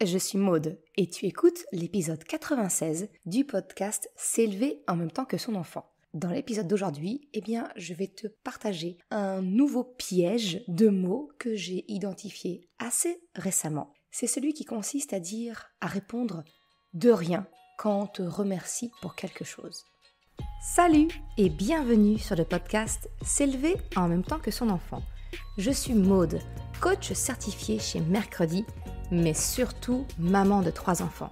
je suis Maude et tu écoutes l'épisode 96 du podcast S'élever en même temps que son enfant. Dans l'épisode d'aujourd'hui, je vais te partager un nouveau piège de mots que j'ai identifié assez récemment. C'est celui qui consiste à répondre de rien quand on te remercie pour quelque chose. Salut et bienvenue sur le podcast S'élever en même temps que son enfant. Je suis Maude, coach certifié chez Mercredi, mais surtout maman de 3 enfants.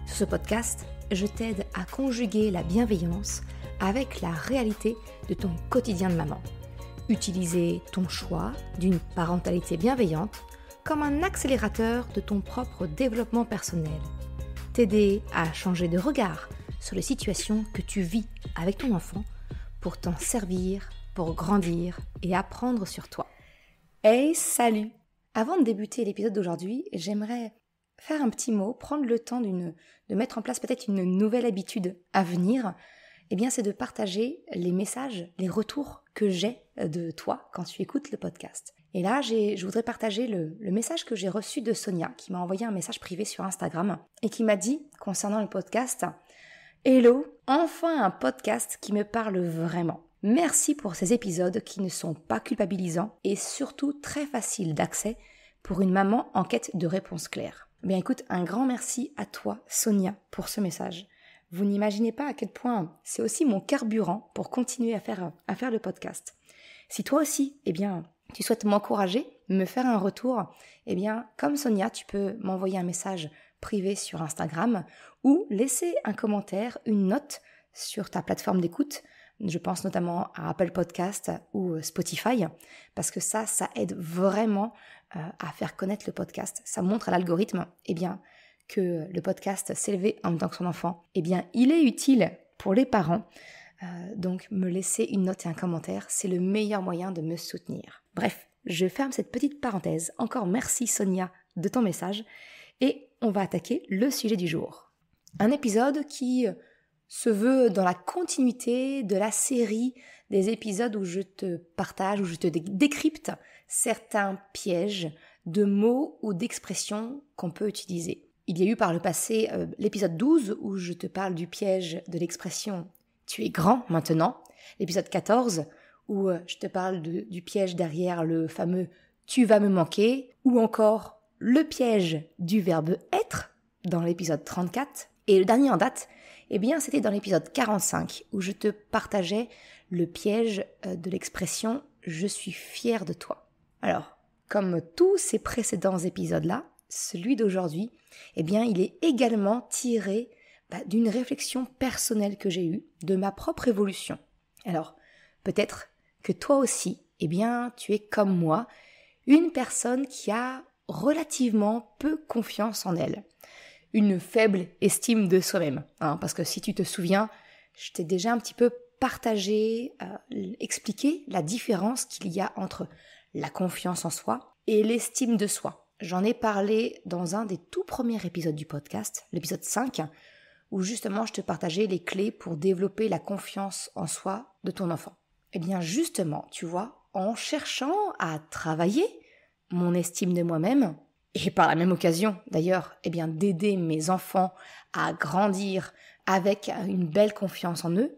Sur ce podcast, je t'aide à conjuguer la bienveillance avec la réalité de ton quotidien de maman. Utiliser ton choix d'une parentalité bienveillante comme un accélérateur de ton propre développement personnel. T'aider à changer de regard sur les situations que tu vis avec ton enfant pour t'en servir, pour grandir et apprendre sur toi. Hey, salut! Avant de débuter l'épisode d'aujourd'hui, j'aimerais faire un petit mot, prendre le temps de mettre en place peut-être une nouvelle habitude à venir. C'est de partager les messages, les retours que j'ai de toi quand tu écoutes le podcast. Et là, je voudrais partager le message que j'ai reçu de Sonia, qui m'a envoyé un message privé sur Instagram et qui m'a dit, concernant le podcast, « Hello, enfin un podcast qui me parle vraiment. Merci pour ces épisodes qui ne sont pas culpabilisants et surtout très faciles d'accès pour une maman en quête de réponses claires. » Écoute, un grand merci à toi, Sonia, pour ce message. Vous n'imaginez pas à quel point c'est aussi mon carburant pour continuer à faire le podcast. Si toi aussi, tu souhaites m'encourager, me faire un retour, comme Sonia, tu peux m'envoyer un message privé sur Instagram ou laisser un commentaire, une note sur ta plateforme d'écoute. Je pense notamment à Apple Podcast ou Spotify, parce que ça aide vraiment à faire connaître le podcast. Ça montre à l'algorithme, que le podcast S'élever en même temps que son enfant, il est utile pour les parents. Donc me laisser une note et un commentaire, c'est le meilleur moyen de me soutenir. Bref, je ferme cette petite parenthèse. Encore merci Sonia de ton message et on va attaquer le sujet du jour. Un épisode qui se veut dans la continuité de la série des épisodes où je te partage, où je te décrypte certains pièges de mots ou d'expressions qu'on peut utiliser. Il y a eu par le passé l'épisode 12 où je te parle du piège de l'expression « tu es grand maintenant », l'épisode 14 où je te parle du piège derrière le fameux « tu vas me manquer » ou encore le piège du verbe « être » dans l'épisode 34. Et le dernier en date, c'était dans l'épisode 45 où je te partageais le piège de l'expression « je suis fière de toi ». Alors, comme tous ces précédents épisodes-là, celui d'aujourd'hui, il est également tiré d'une réflexion personnelle que j'ai eue, de ma propre évolution. Alors, peut-être que toi aussi, tu es comme moi, une personne qui a relativement peu confiance en elle. Une faible estime de soi-même. Parce que si tu te souviens, je t'ai déjà un petit peu partagé, expliqué la différence qu'il y a entre la confiance en soi et l'estime de soi. J'en ai parlé dans un des tout premiers épisodes du podcast, l'épisode 5, où justement je te partageais les clés pour développer la confiance en soi de ton enfant. Justement, tu vois, en cherchant à travailler mon estime de moi-même, et par la même occasion d'ailleurs, d'aider mes enfants à grandir avec une belle confiance en eux,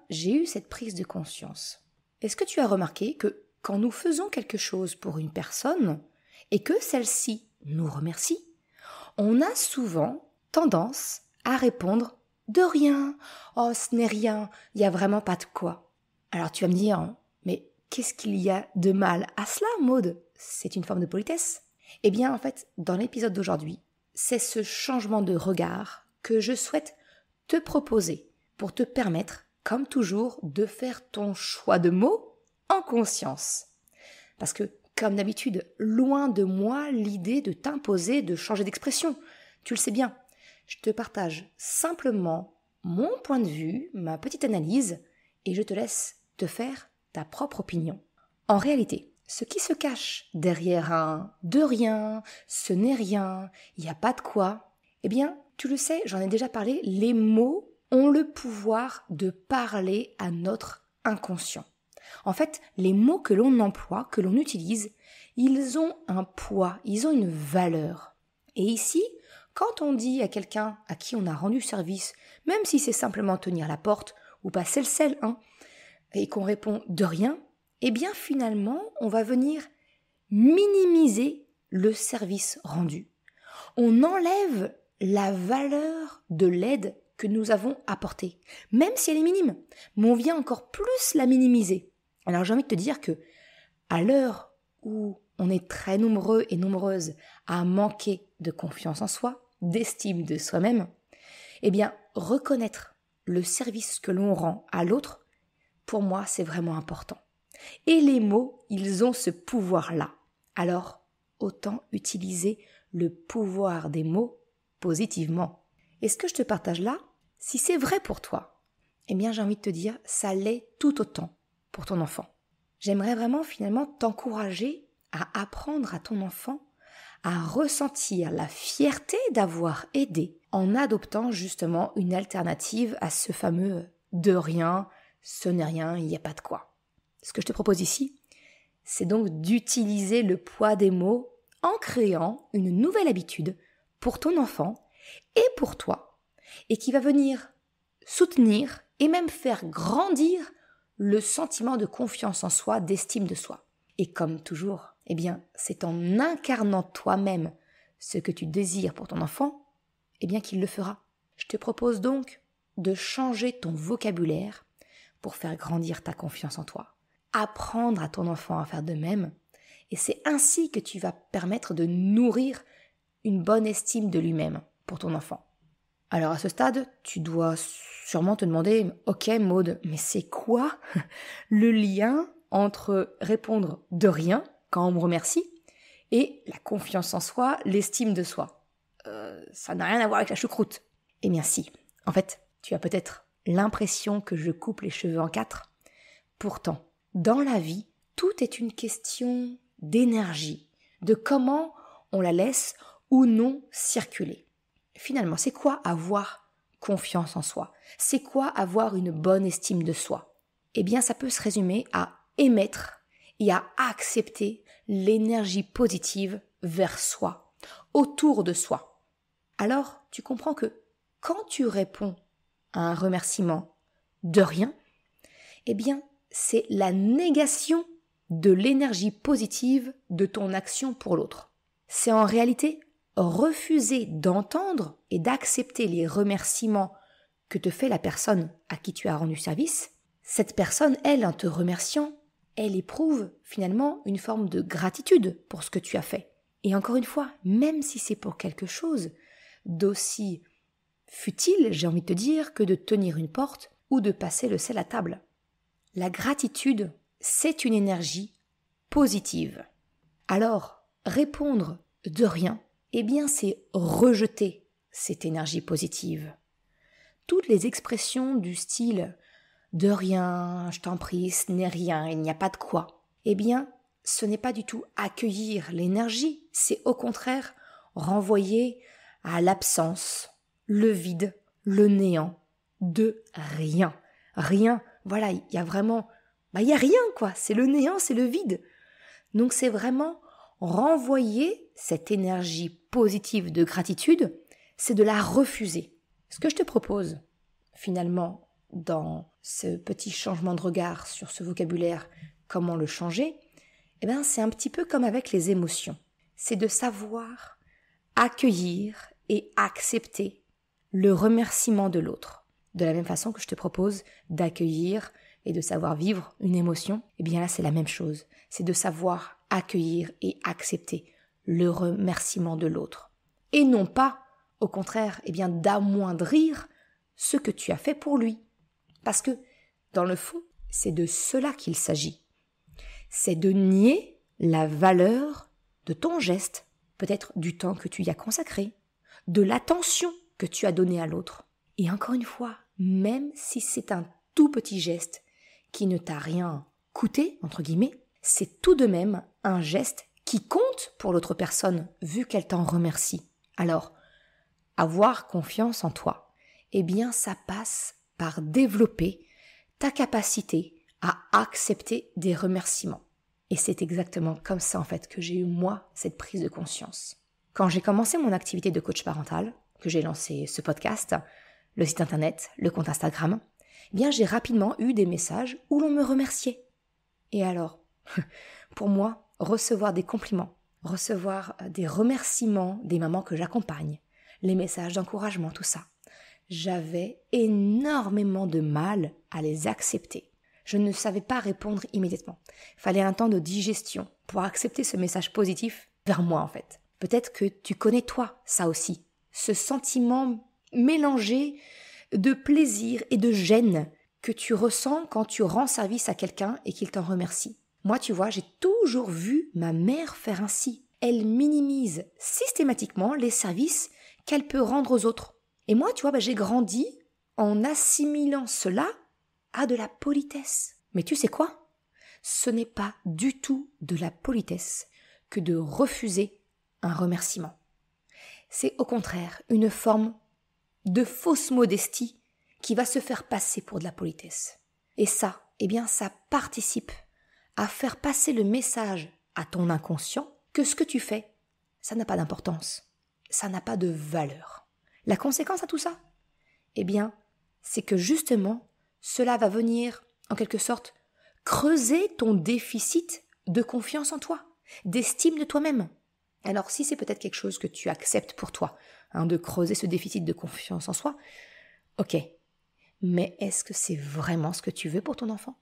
j'ai eu cette prise de conscience. Est-ce que tu as remarqué que quand nous faisons quelque chose pour une personne, et que celle-ci nous remercie, on a souvent tendance à répondre « de rien, oh ce n'est rien, il n'y a vraiment pas de quoi ». Alors tu vas me dire « mais qu'est-ce qu'il y a de mal à cela, Maude ? C'est une forme de politesse ». En fait, dans l'épisode d'aujourd'hui, c'est ce changement de regard que je souhaite te proposer pour te permettre, comme toujours, de faire ton choix de mots en conscience. Parce que comme d'habitude, loin de moi l'idée de t'imposer de changer d'expression. Tu le sais bien, je te partage simplement mon point de vue, ma petite analyse, et je te laisse te faire ta propre opinion. En réalité, ce qui se cache derrière un « de rien »,« ce n'est rien »,« il n'y a pas de quoi », tu le sais, j'en ai déjà parlé, les mots ont le pouvoir de parler à notre inconscient. En fait, les mots que l'on emploie, que l'on utilise, ils ont un poids, ils ont une valeur. Et ici, quand on dit à quelqu'un à qui on a rendu service, même si c'est simplement tenir la porte ou passer le sel, et qu'on répond de rien, eh bien finalement, on va venir minimiser le service rendu. On enlève la valeur de l'aide que nous avons apportée, même si elle est minime, mais on vient encore plus la minimiser. Alors j'ai envie de te dire que, à l'heure où on est très nombreux et nombreuses à manquer de confiance en soi, d'estime de soi-même, eh bien, reconnaître le service que l'on rend à l'autre, pour moi, c'est vraiment important. Et les mots, ils ont ce pouvoir-là. Alors, autant utiliser le pouvoir des mots positivement. Et ce que je te partage là, si c'est vrai pour toi, eh bien, j'ai envie de te dire, ça l'est tout autant pour ton enfant. J'aimerais vraiment finalement t'encourager à apprendre à ton enfant à ressentir la fierté d'avoir aidé en adoptant justement une alternative à ce fameux « de rien », « ce n'est rien, il n'y a pas de quoi ». Ce que je te propose ici, c'est donc d'utiliser le poids des mots en créant une nouvelle habitude pour ton enfant et pour toi, et qui va venir soutenir et même faire grandir le sentiment de confiance en soi, d'estime de soi. Et comme toujours, eh bien, c'est en incarnant toi-même ce que tu désires pour ton enfant, eh bien qu'il le fera. Je te propose donc de changer ton vocabulaire pour faire grandir ta confiance en toi. Apprendre à ton enfant à faire de même, et c'est ainsi que tu vas permettre de nourrir une bonne estime de lui-même pour ton enfant. Alors à ce stade, tu dois sûrement te demander « Ok Maud, mais c'est quoi le lien entre répondre de rien quand on me remercie et la confiance en soi, l'estime de soi ?» Ça n'a rien à voir avec la choucroute. Eh bien si, en fait, tu as peut-être l'impression que je coupe les cheveux en quatre. Pourtant, dans la vie, tout est une question d'énergie, de comment on la laisse ou non circuler. Finalement, c'est quoi avoir confiance en soi? C'est quoi avoir une bonne estime de soi? Eh bien, ça peut se résumer à émettre et à accepter l'énergie positive vers soi, autour de soi. Alors, tu comprends que quand tu réponds à un remerciement de rien, eh bien, c'est la négation de l'énergie positive de ton action pour l'autre. C'est en réalité refuser d'entendre et d'accepter les remerciements que te fait la personne à qui tu as rendu service. Cette personne, elle, en te remerciant, elle éprouve finalement une forme de gratitude pour ce que tu as fait. Et encore une fois, même si c'est pour quelque chose d'aussi futile, j'ai envie de te dire, que de tenir une porte ou de passer le sel à table. La gratitude, c'est une énergie positive. Alors, répondre de rien, eh bien c'est rejeter cette énergie positive. Toutes les expressions du style « de rien, je t'en prie, ce n'est rien, il n'y a pas de quoi », eh bien, ce n'est pas du tout accueillir l'énergie, c'est au contraire renvoyer à l'absence, le vide, le néant, de rien. Rien, voilà, il y a vraiment, il y a rien quoi, c'est le néant, c'est le vide. Donc c'est vraiment renvoyer cette énergie positive de gratitude, c'est de la refuser. Ce que je te propose, finalement, dans ce petit changement de regard sur ce vocabulaire, comment le changer, eh bien c'est un petit peu comme avec les émotions. C'est de savoir accueillir et accepter le remerciement de l'autre. De la même façon que je te propose d'accueillir et de savoir vivre une émotion, eh bien là c'est la même chose. C'est de savoir accueillir et accepter le remerciement de l'autre. Et non pas, au contraire, eh bien d'amoindrir ce que tu as fait pour lui. Parce que, dans le fond, c'est de cela qu'il s'agit. C'est de nier la valeur de ton geste, peut-être du temps que tu y as consacré, de l'attention que tu as donnée à l'autre. Et encore une fois, même si c'est un tout petit geste qui ne t'a rien coûté, entre guillemets, c'est tout de même un geste qui compte pour l'autre personne, vu qu'elle t'en remercie. Alors, avoir confiance en toi, eh bien ça passe par développer ta capacité à accepter des remerciements. Et c'est exactement comme ça en fait que j'ai eu moi cette prise de conscience. Quand j'ai commencé mon activité de coach parental, que j'ai lancé ce podcast, le site internet, le compte Instagram, eh bien j'ai rapidement eu des messages où l'on me remerciait. Et alors, pour moi, recevoir des compliments, recevoir des remerciements des mamans que j'accompagne, les messages d'encouragement, tout ça, j'avais énormément de mal à les accepter. Je ne savais pas répondre immédiatement. Il fallait un temps de digestion pour accepter ce message positif vers moi en fait. Peut-être que tu connais toi ça aussi, ce sentiment mélangé de plaisir et de gêne que tu ressens quand tu rends service à quelqu'un et qu'il t'en remercie. Moi, tu vois, j'ai toujours vu ma mère faire ainsi. Elle minimise systématiquement les services qu'elle peut rendre aux autres. Et moi, tu vois, j'ai grandi en assimilant cela à de la politesse. Mais tu sais quoi ? Ce n'est pas du tout de la politesse que de refuser un remerciement. C'est au contraire une forme de fausse modestie qui va se faire passer pour de la politesse. Et ça, ça participe à faire passer le message à ton inconscient que ce que tu fais, ça n'a pas d'importance, ça n'a pas de valeur. La conséquence à tout ça, c'est que justement, cela va venir, en quelque sorte, creuser ton déficit de confiance en toi, d'estime de toi-même. Alors si c'est peut-être quelque chose que tu acceptes pour toi, de creuser ce déficit de confiance en soi, ok, mais est-ce que c'est vraiment ce que tu veux pour ton enfant ?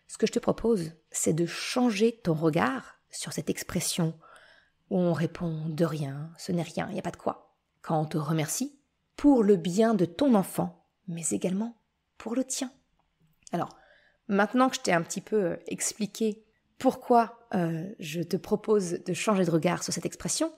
Ce que je te propose, c'est de changer ton regard sur cette expression où on répond de rien, ce n'est rien, il n'y a pas de quoi. Quand on te remercie, pour le bien de ton enfant, mais également pour le tien. Alors, maintenant que je t'ai un petit peu expliqué pourquoi je te propose de changer de regard sur cette expression,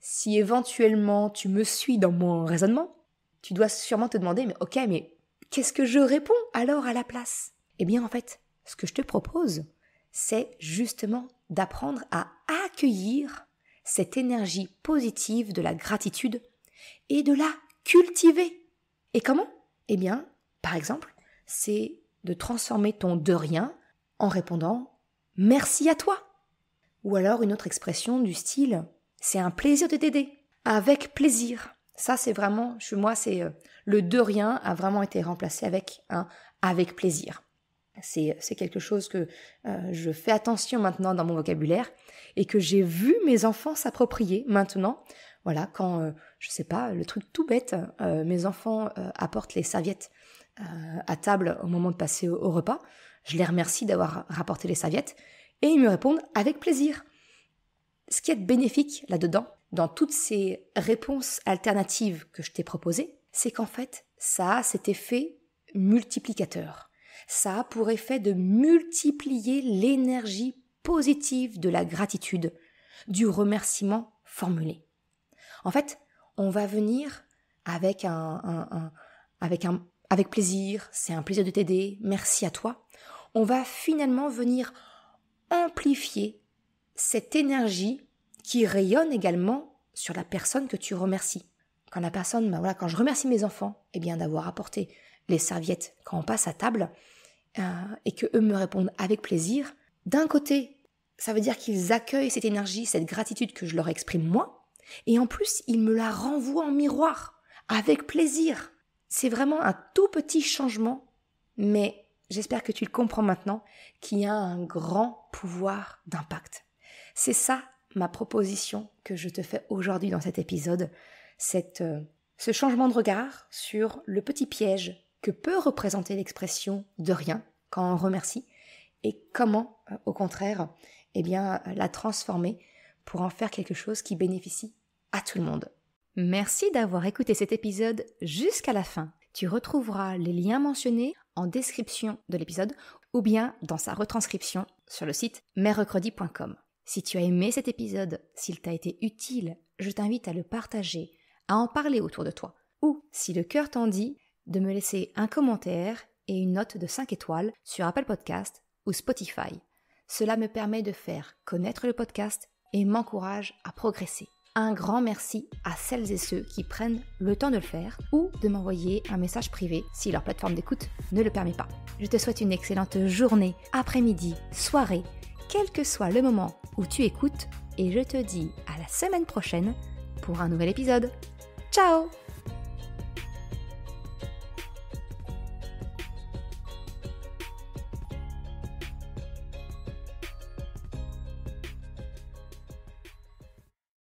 si éventuellement tu me suis dans mon raisonnement, tu dois sûrement te demander, mais qu'est-ce que je réponds alors à la place ? En fait, ce que je te propose, c'est justement d'apprendre à accueillir cette énergie positive de la gratitude et de la cultiver. Et comment ? Par exemple, c'est de transformer ton de rien en répondant « merci à toi ». Ou alors une autre expression du style « c'est un plaisir de t'aider », avec plaisir. Ça, c'est vraiment, chez moi, le de rien a vraiment été remplacé avec un « avec plaisir ». C'est quelque chose que je fais attention maintenant dans mon vocabulaire et que j'ai vu mes enfants s'approprier maintenant. Voilà, quand, le truc tout bête, mes enfants apportent les serviettes à table au moment de passer au repas. Je les remercie d'avoir rapporté les serviettes et ils me répondent avec plaisir. Ce qui est bénéfique là-dedans, dans toutes ces réponses alternatives que je t'ai proposées, c'est qu'en fait, ça a cet effet multiplicateur. Ça a pour effet de multiplier l'énergie positive de la gratitude, du remerciement formulé. En fait, on va venir avec avec plaisir, c'est un plaisir de t'aider, merci à toi. On va finalement venir amplifier cette énergie qui rayonne également sur la personne que tu remercies. Quand la personne, quand je remercie mes enfants, d'avoir apporté les serviettes quand on passe à table, et que eux me répondent avec plaisir, d'un côté, ça veut dire qu'ils accueillent cette énergie, cette gratitude que je leur exprime moi, et en plus, ils me la renvoient en miroir, avec plaisir. C'est vraiment un tout petit changement, mais j'espère que tu le comprends maintenant, qui a un grand pouvoir d'impact. C'est ça ma proposition que je te fais aujourd'hui dans cet épisode, ce changement de regard sur le petit piège que peut représenter l'expression de rien quand on remercie et comment, au contraire, la transformer pour en faire quelque chose qui bénéficie à tout le monde. Merci d'avoir écouté cet épisode jusqu'à la fin. Tu retrouveras les liens mentionnés en description de l'épisode ou bien dans sa retranscription sur le site merrecredi.com. Si tu as aimé cet épisode, s'il t'a été utile, je t'invite à le partager, à en parler autour de toi. Ou, si le cœur t'en dit, de me laisser un commentaire et une note de 5 étoiles sur Apple Podcast ou Spotify. Cela me permet de faire connaître le podcast et m'encourage à progresser. Un grand merci à celles et ceux qui prennent le temps de le faire ou de m'envoyer un message privé si leur plateforme d'écoute ne le permet pas. Je te souhaite une excellente journée, après-midi, soirée, quel que soit le moment où tu écoutes et je te dis à la semaine prochaine pour un nouvel épisode. Ciao!